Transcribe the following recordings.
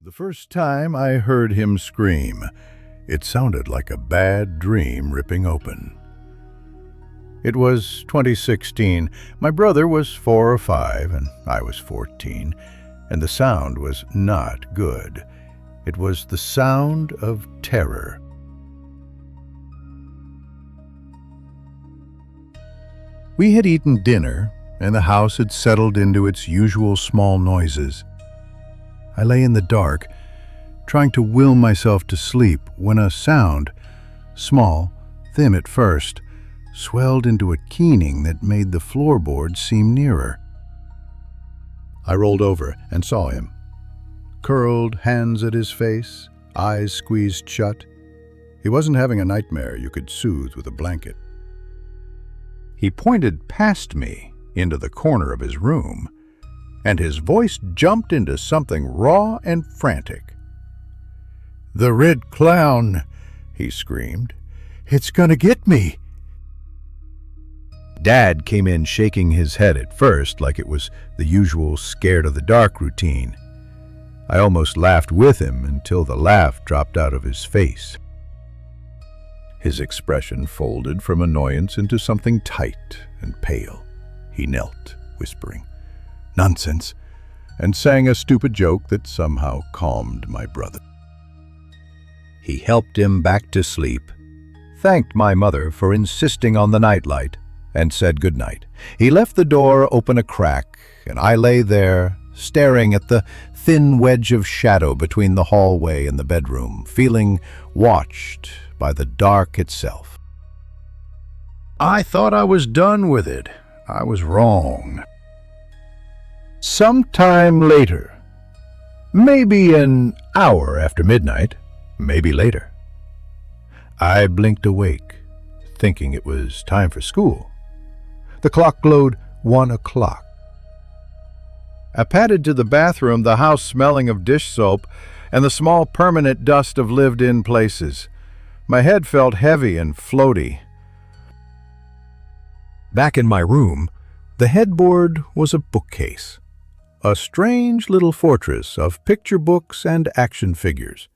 The first time I heard him scream, it sounded like a bad dream ripping open. It was 2016. My brother was 4 or 5, and I was 14, and the sound was not good. It was the sound of terror. We had eaten dinner, and the house had settled into its usual small noises. I lay in the dark, trying to will myself to sleep, when a sound, small, thin at first, swelled into a keening that made the floorboards seem nearer. I rolled over and saw him. Curled, hands at his face, eyes squeezed shut. He wasn't having a nightmare you could soothe with a blanket. He pointed past me into the corner of his room, and his voice jumped into something raw and frantic. "The red clown," he screamed. "It's gonna get me." Dad came in shaking his head at first, like it was the usual scared of the dark routine. I almost laughed with him until the laugh dropped out of his face. His expression folded from annoyance into something tight and pale. He knelt, whispering, "Nonsense," and sang a stupid joke that somehow calmed my brother. He helped him back to sleep, thanked my mother for insisting on the nightlight, and said goodnight. He left the door open a crack, and I lay there, staring at the thin wedge of shadow between the hallway and the bedroom, feeling watched by the dark itself. I thought I was done with it. I was wrong. Sometime later, maybe an hour after midnight, maybe later, I blinked awake, thinking it was time for school. The clock glowed 1 o'clock. I padded to the bathroom, the house smelling of dish soap and the small permanent dust of lived-in places. My head felt heavy and floaty. Back in my room, the headboard was a bookcase, a strange little fortress of picture books and action figures.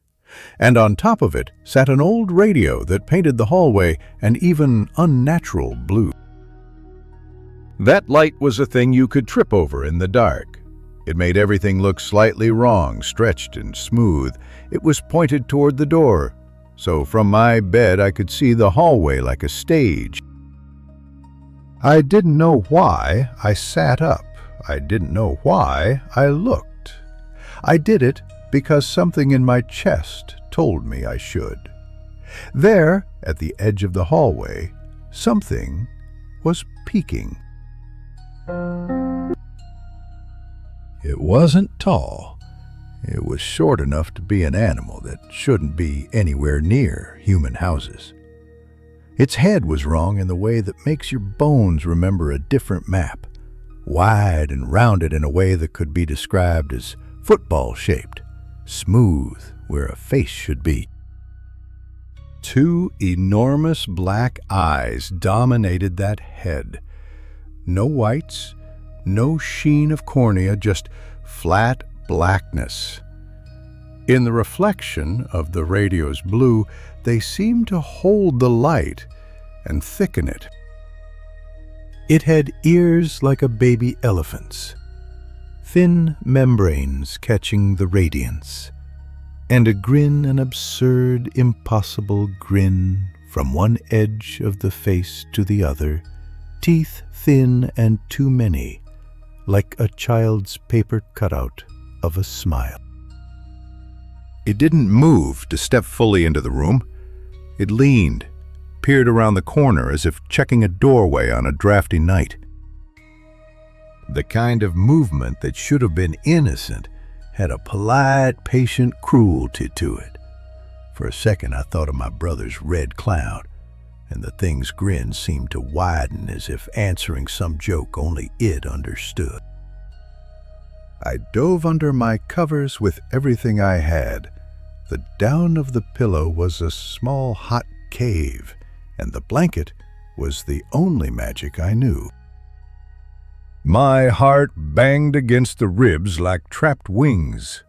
And on top of it sat an old radio that painted the hallway an even unnatural blue. That light was a thing you could trip over in the dark. It made everything look slightly wrong, stretched and smooth. It was pointed toward the door, so from my bed I could see the hallway like a stage. I didn't know why I sat up. I didn't know why I looked. I did it because something in my chest told me I should. There, at the edge of the hallway, something was peeking. It wasn't tall. It was short enough to be an animal that shouldn't be anywhere near human houses. Its head was wrong in the way that makes your bones remember a different map, wide and rounded in a way that could be described as football-shaped, smooth where a face should be. 2 enormous black eyes dominated that head. No whites, no sheen of cornea, just flat blackness. In the reflection of the radio's blue, they seemed to hold the light and thicken it. It had ears like a baby elephant's, thin membranes catching the radiance, and a grin, an absurd, impossible grin from one edge of the face to the other, teeth thin and too many, like a child's paper cutout of a smile. It didn't move to step fully into the room. It leaned, peered around the corner as if checking a doorway on a drafty night. The kind of movement that should have been innocent had a polite, patient cruelty to it. For a second I thought of my brother's red clown, and the thing's grin seemed to widen as if answering some joke only it understood. I dove under my covers with everything I had. The down of the pillow was a small hot cave, and the blanket was the only magic I knew. My heart banged against the ribs like trapped wings.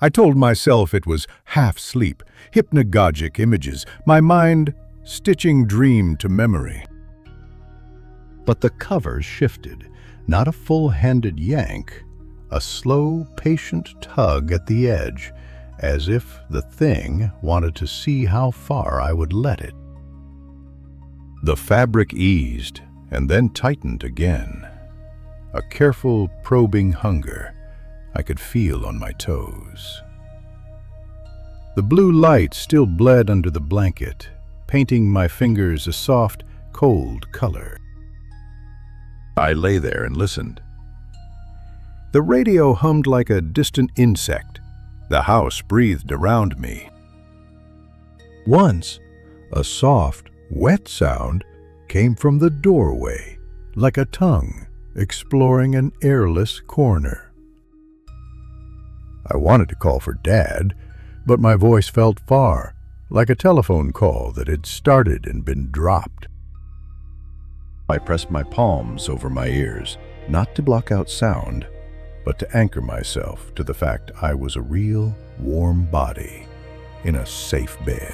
I told myself it was half-sleep, hypnagogic images, my mind stitching dream to memory. But the covers shifted, not a full-handed yank, a slow, patient tug at the edge, as if the thing wanted to see how far I would let it. The fabric eased and then tightened again, a careful, probing hunger I could feel on my toes. The blue light still bled under the blanket, painting my fingers a soft, cold color. I lay there and listened. The radio hummed like a distant insect. The house breathed around me. Once, a soft, wet sound came from the doorway, like a tongue exploring an airless corner. I wanted to call for Dad, but my voice felt far, like a telephone call that had started and been dropped. I pressed my palms over my ears, not to block out sound, but to anchor myself to the fact I was a real, warm body in a safe bed.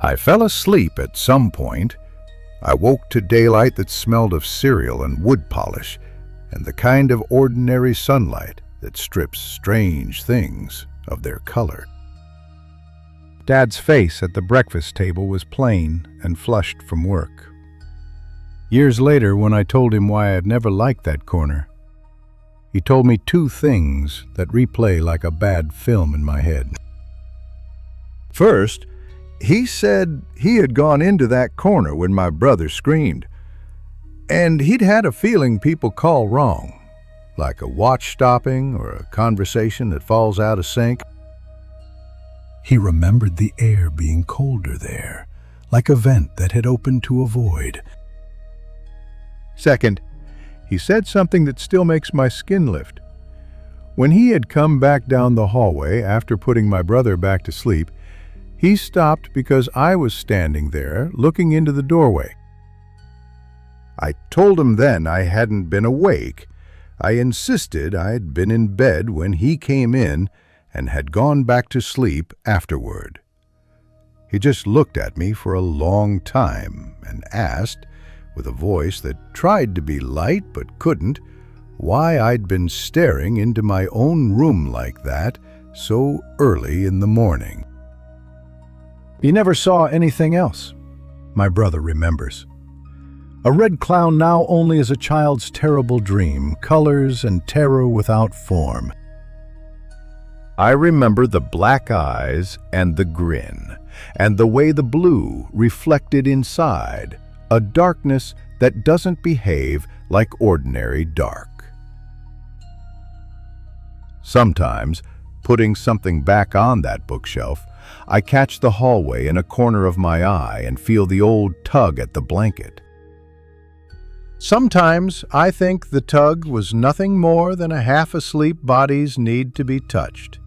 I fell asleep at some point. I woke to daylight that smelled of cereal and wood polish, and the kind of ordinary sunlight that strips strange things of their color. Dad's face at the breakfast table was plain and flushed from work. Years later, when I told him why I had never liked that corner, he told me two things that replay like a bad film in my head. First, he said he had gone into that corner when my brother screamed, and he'd had a feeling people call wrong, like a watch stopping or a conversation that falls out of sync. He remembered the air being colder there, like a vent that had opened to a void. Second, he said something that still makes my skin lift. When he had come back down the hallway after putting my brother back to sleep, he stopped because I was standing there looking into the doorway. I told him then I hadn't been awake. I insisted I'd been in bed when he came in and had gone back to sleep afterward. He just looked at me for a long time and asked, with a voice that tried to be light but couldn't, why I'd been staring into my own room like that so early in the morning. He never saw anything else, my brother remembers. A red clown now only as a child's terrible dream, colors and terror without form. I remember the black eyes and the grin, and the way the blue reflected inside, a darkness that doesn't behave like ordinary dark. Sometimes, putting something back on that bookshelf, I catch the hallway in a corner of my eye and feel the old tug at the blanket. Sometimes I think the tug was nothing more than a half-asleep body's need to be touched.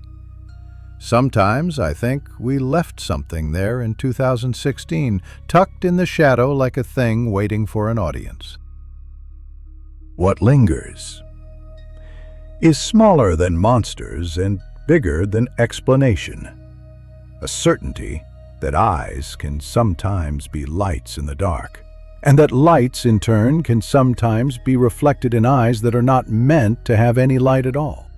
Sometimes I think we left something there in 2016, tucked in the shadow like a thing waiting for an audience. What lingers is smaller than monsters and bigger than explanation. A certainty that eyes can sometimes be lights in the dark, and that lights in turn can sometimes be reflected in eyes that are not meant to have any light at all.